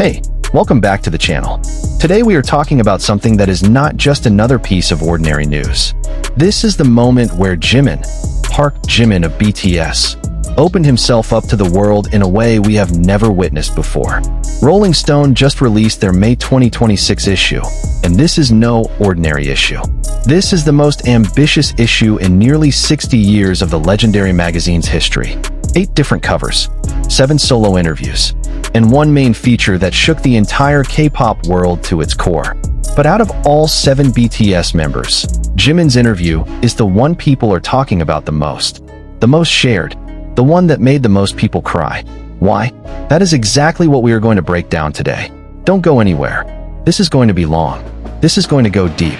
Hey, welcome back to the channel. Today we are talking about something that is not just another piece of ordinary news. This is the moment where Jimin, Park Jimin of BTS, opened himself up to the world in a way we have never witnessed before. Rolling Stone just released their May 2026 issue, and this is no ordinary issue. This is the most ambitious issue in nearly 60 years of the legendary magazine's history. 8 different covers, 7 solo interviews, and one main feature that shook the entire K-pop world to its core. But out of all 7 BTS members, Jimin's interview is the one people are talking about the most shared, the one that made the most people cry. Why? That is exactly what we are going to break down today. Don't go anywhere. This is going to be long. This is going to go deep.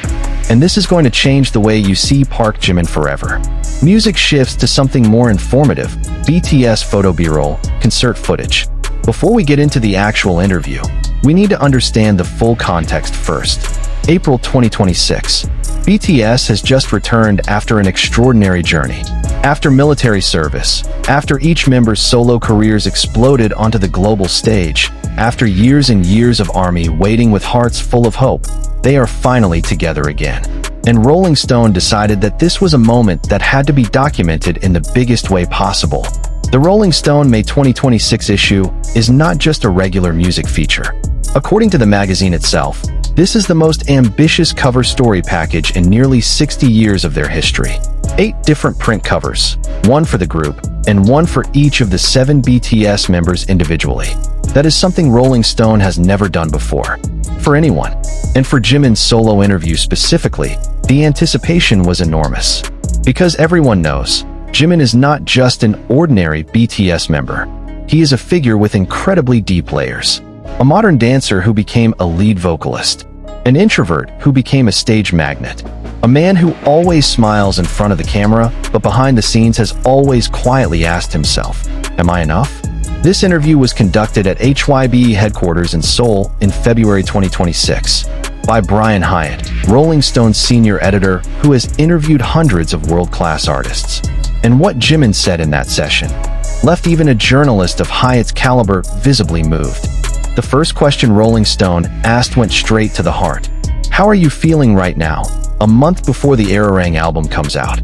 And this is going to change the way you see Park Jimin forever. Music shifts to something more informative, BTS photo B-roll, concert footage. Before we get into the actual interview, we need to understand the full context first. April 2026. BTS has just returned after an extraordinary journey. After military service, after each member's solo careers exploded onto the global stage, after years and years of ARMY waiting with hearts full of hope, they are finally together again. And Rolling Stone decided that this was a moment that had to be documented in the biggest way possible. The Rolling Stone May 2026 issue is not just a regular music feature. According to the magazine itself, this is the most ambitious cover story package in nearly 60 years of their history. 8 different print covers, one for the group, and one for each of the 7 BTS members individually. That is something Rolling Stone has never done before. For anyone, and for Jimin's solo interview specifically, the anticipation was enormous. Because everyone knows, Jimin is not just an ordinary BTS member. He is a figure with incredibly deep layers. A modern dancer who became a lead vocalist. An introvert who became a stage magnet. A man who always smiles in front of the camera, but behind the scenes has always quietly asked himself, "Am I enough?" This interview was conducted at HYBE headquarters in Seoul in February 2026 by Brian Hyatt, Rolling Stone's senior editor who has interviewed hundreds of world-class artists. And what Jimin said in that session left even a journalist of Hyatt's caliber visibly moved. The first question Rolling Stone asked went straight to the heart. "How are you feeling right now, a month before the Arirang album comes out?"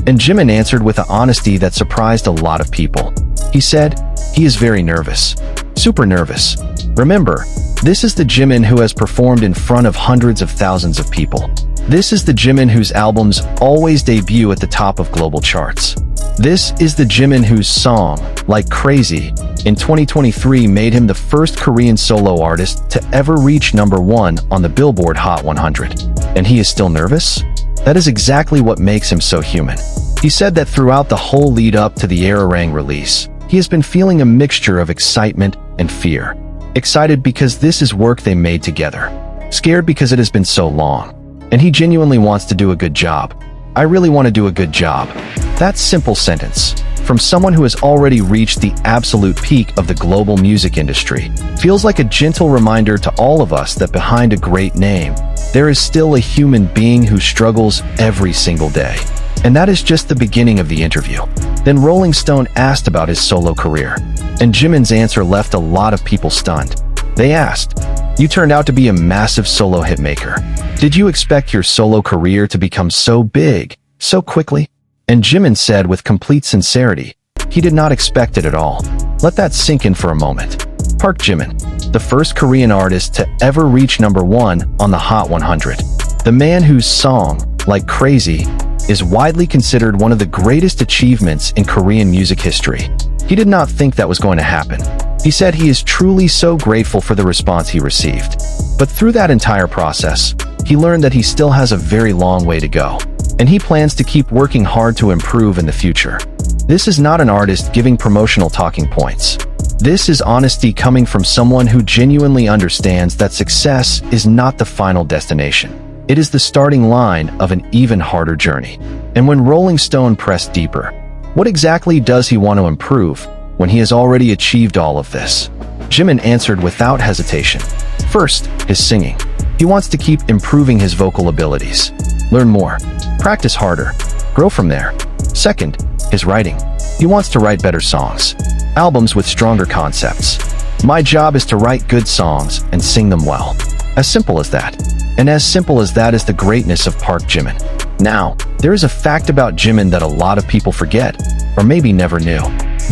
And Jimin answered with an honesty that surprised a lot of people. He said, he is very nervous. Super nervous. Remember, this is the Jimin who has performed in front of hundreds of thousands of people. This is the Jimin whose albums always debut at the top of global charts. This is the Jimin whose song, Like Crazy, in 2023 made him the first Korean solo artist to ever reach #1 on the Billboard Hot 100. And he is still nervous? That is exactly what makes him so human. He said that throughout the whole lead up to the Arirang release, he has been feeling a mixture of excitement and fear. Excited because this is work they made together. Scared because it has been so long. And he genuinely wants to do a good job. I really want to do a good job. That simple sentence, from someone who has already reached the absolute peak of the global music industry, feels like a gentle reminder to all of us that behind a great name, there is still a human being who struggles every single day. And that is just the beginning of the interview. Then Rolling Stone asked about his solo career, and Jimin's answer left a lot of people stunned. They asked, "You turned out to be a massive solo hitmaker. Did you expect your solo career to become so big, so quickly?" And Jimin said with complete sincerity, he did not expect it at all. Let that sink in for a moment. Park Jimin, the first Korean artist to ever reach #1 on the Hot 100. The man whose song, Like Crazy, is widely considered one of the greatest achievements in Korean music history. He did not think that was going to happen. He said he is truly so grateful for the response he received. But through that entire process, he learned that he still has a very long way to go. And he plans to keep working hard to improve in the future. This is not an artist giving promotional talking points. This is honesty coming from someone who genuinely understands that success is not the final destination. It is the starting line of an even harder journey. And when Rolling Stone pressed deeper, what exactly does he want to improve when he has already achieved all of this? Jimin answered without hesitation. First, his singing. He wants to keep improving his vocal abilities. Learn more. Practice harder. Grow from there. Second, his writing. He wants to write better songs. Albums with stronger concepts. My job is to write good songs and sing them well. As simple as that. And as simple as that is the greatness of Park Jimin. Now, there is a fact about Jimin that a lot of people forget, or maybe never knew.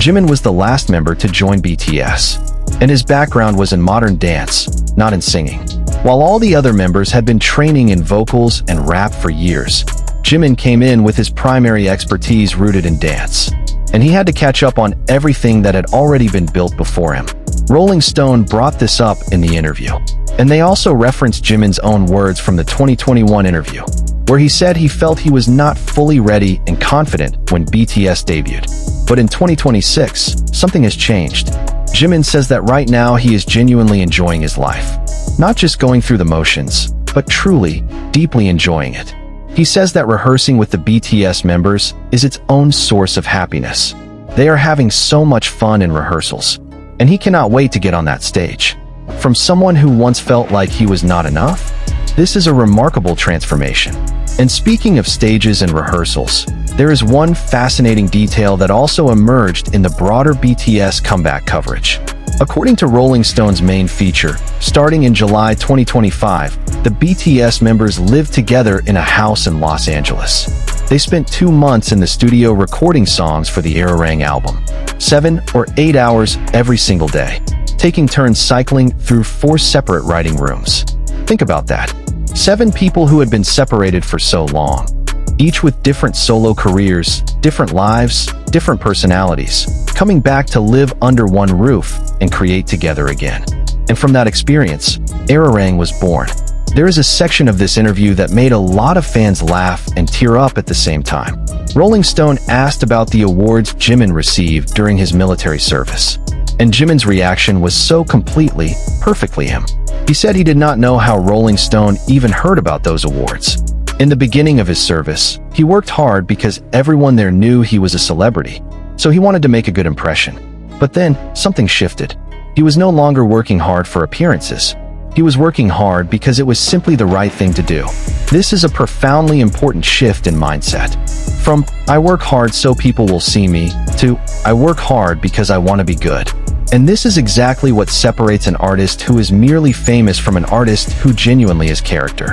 Jimin was the last member to join BTS, and his background was in modern dance, not in singing. While all the other members had been training in vocals and rap for years, Jimin came in with his primary expertise rooted in dance, and he had to catch up on everything that had already been built before him. Rolling Stone brought this up in the interview, and they also referenced Jimin's own words from the 2021 interview, where he said he felt he was not fully ready and confident when BTS debuted. But in 2026, something has changed. Jimin says that right now he is genuinely enjoying his life. Not just going through the motions, but truly, deeply enjoying it. He says that rehearsing with the BTS members is its own source of happiness. They are having so much fun in rehearsals, and he cannot wait to get on that stage. From someone who once felt like he was not enough, this is a remarkable transformation. And speaking of stages and rehearsals, there is one fascinating detail that also emerged in the broader BTS comeback coverage. According to Rolling Stone's main feature, starting in July 2025, the BTS members lived together in a house in Los Angeles. They spent 2 months in the studio recording songs for the Arirang album, 7 or 8 hours every single day, taking turns cycling through 4 separate writing rooms. Think about that. 7 people who had been separated for so long, each with different solo careers, different lives, different personalities, coming back to live under one roof and create together again. And from that experience, Arirang was born. There is a section of this interview that made a lot of fans laugh and tear up at the same time. Rolling Stone asked about the awards Jimin received during his military service, and Jimin's reaction was so completely, perfectly him. He said he did not know how Rolling Stone even heard about those awards. In the beginning of his service, he worked hard because everyone there knew he was a celebrity, so he wanted to make a good impression. But then, something shifted. He was no longer working hard for appearances. He was working hard because it was simply the right thing to do. This is a profoundly important shift in mindset. From, I work hard so people will see me, to, I work hard because I want to be good. And this is exactly what separates an artist who is merely famous from an artist who genuinely is character.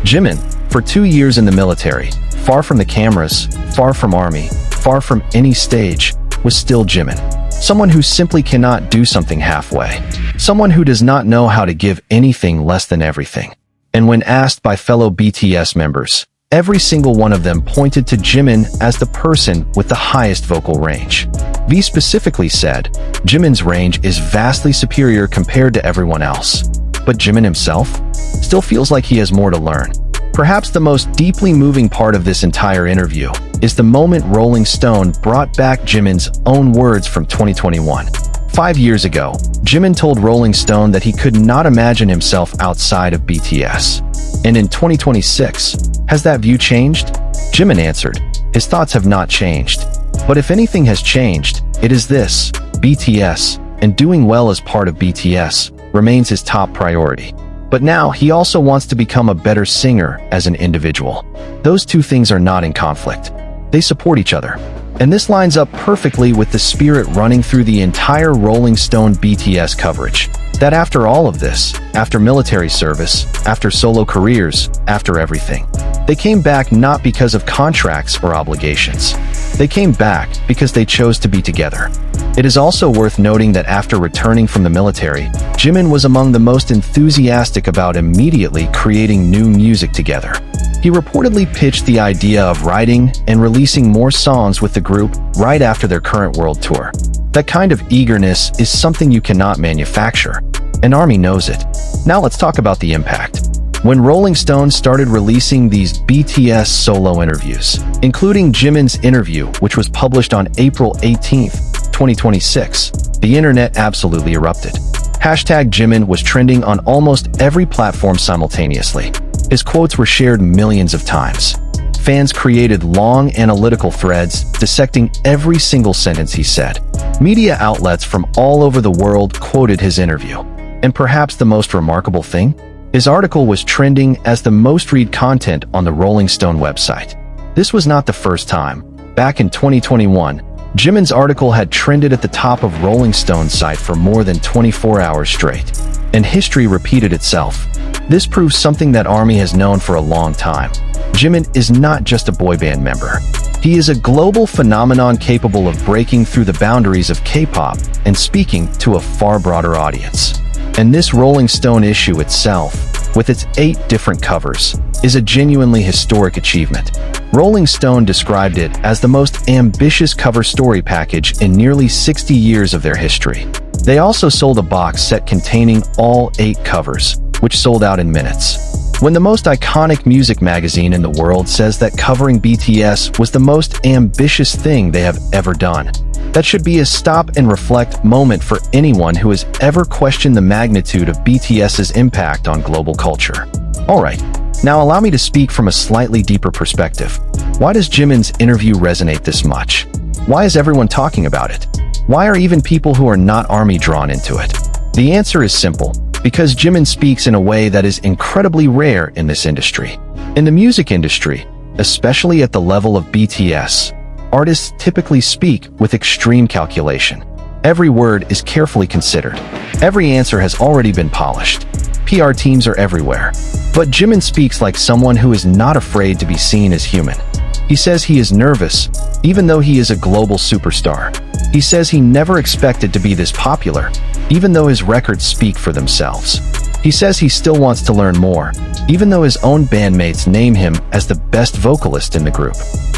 Jimin, for 2 years in the military, far from the cameras, far from army, far from any stage, was still Jimin. Someone who simply cannot do something halfway. Someone who does not know how to give anything less than everything. And when asked by fellow BTS members, every single one of them pointed to Jimin as the person with the highest vocal range. V specifically said, Jimin's range is vastly superior compared to everyone else. But Jimin himself still feels like he has more to learn. Perhaps the most deeply moving part of this entire interview is the moment Rolling Stone brought back Jimin's own words from 2021. 5 years ago, Jimin told Rolling Stone that he could not imagine himself outside of BTS. And in 2026, has that view changed? Jimin answered, his thoughts have not changed. But if anything has changed, it is this: BTS, and doing well as part of BTS, remains his top priority. But now he also wants to become a better singer as an individual. Those two things are not in conflict. They support each other. And this lines up perfectly with the spirit running through the entire Rolling Stone BTS coverage. That after all of this, after military service, after solo careers, after everything, they came back not because of contracts or obligations. They came back because they chose to be together. It is also worth noting that after returning from the military, Jimin was among the most enthusiastic about immediately creating new music together. He reportedly pitched the idea of writing and releasing more songs with the group right after their current world tour. That kind of eagerness is something you cannot manufacture, and ARMY knows it. Now let's talk about the impact. When Rolling Stone started releasing these BTS solo interviews, including Jimin's interview, which was published on April 18th, 2026, the internet absolutely erupted. Hashtag Jimin was trending on almost every platform simultaneously. His quotes were shared millions of times. Fans created long analytical threads dissecting every single sentence he said. Media outlets from all over the world quoted his interview. And perhaps the most remarkable thing? His article was trending as the most read content on the Rolling Stone website. This was not the first time. Back in 2021, Jimin's article had trended at the top of Rolling Stone's site for more than 24 hours straight, and history repeated itself. This proves something that ARMY has known for a long time. Jimin is not just a boy band member. He is a global phenomenon capable of breaking through the boundaries of K-pop and speaking to a far broader audience. And this Rolling Stone issue itself, with its 8 different covers, is a genuinely historic achievement. Rolling Stone described it as the most ambitious cover story package in nearly 60 years of their history. They also sold a box set containing all 8 covers, which sold out in minutes. When the most iconic music magazine in the world says that covering BTS was the most ambitious thing they have ever done, that should be a stop and reflect moment for anyone who has ever questioned the magnitude of BTS's impact on global culture. Alright, now allow me to speak from a slightly deeper perspective. Why does Jimin's interview resonate this much? Why is everyone talking about it? Why are even people who are not ARMY drawn into it? The answer is simple. Because Jimin speaks in a way that is incredibly rare in this industry. In the music industry, especially at the level of BTS, artists typically speak with extreme calculation. Every word is carefully considered. Every answer has already been polished. PR teams are everywhere. But Jimin speaks like someone who is not afraid to be seen as human. He says he is nervous, even though he is a global superstar. He says he never expected to be this popular, even though his records speak for themselves. He says he still wants to learn more, even though his own bandmates name him as the best vocalist in the group.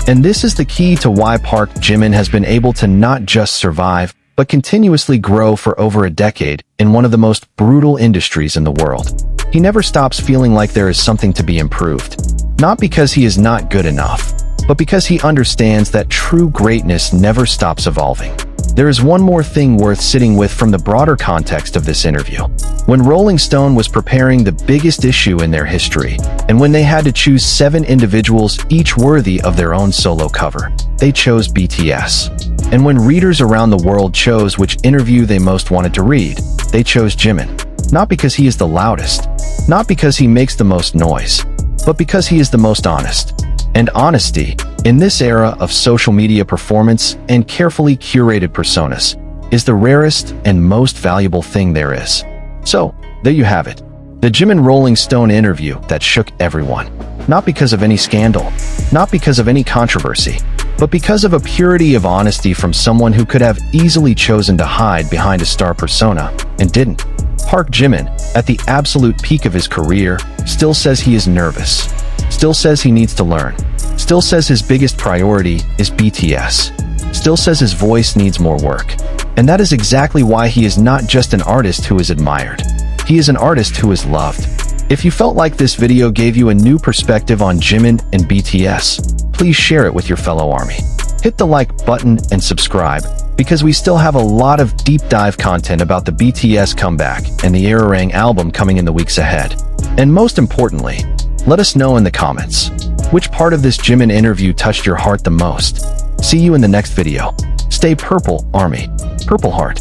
And this is the key to why Park Jimin has been able to not just survive, but continuously grow for over a decade in one of the most brutal industries in the world. He never stops feeling like there is something to be improved. Not because he is not good enough, but because he understands that true greatness never stops evolving. There is one more thing worth sitting with from the broader context of this interview. When Rolling Stone was preparing the biggest issue in their history, and when they had to choose 7 individuals each worthy of their own solo cover, they chose BTS. And when readers around the world chose which interview they most wanted to read, they chose Jimin. Not because he is the loudest, not because he makes the most noise, but because he is the most honest. And honesty, in this era of social media performance and carefully curated personas, is the rarest and most valuable thing there is. So, there you have it. The Jimin Rolling Stone interview that shook everyone. Not because of any scandal, not because of any controversy, but because of a purity of honesty from someone who could have easily chosen to hide behind a star persona, and didn't. Park Jimin, at the absolute peak of his career, still says he is nervous. Still says he needs to learn. Still says his biggest priority is BTS. Still says his voice needs more work. And that is exactly why he is not just an artist who is admired. He is an artist who is loved. If you felt like this video gave you a new perspective on Jimin and BTS, please share it with your fellow ARMY. Hit the like button and subscribe, because we still have a lot of deep dive content about the BTS comeback and the Arirang album coming in the weeks ahead. And most importantly, let us know in the comments, which part of this Jimin interview touched your heart the most? See you in the next video. Stay purple, ARMY. Purple Heart.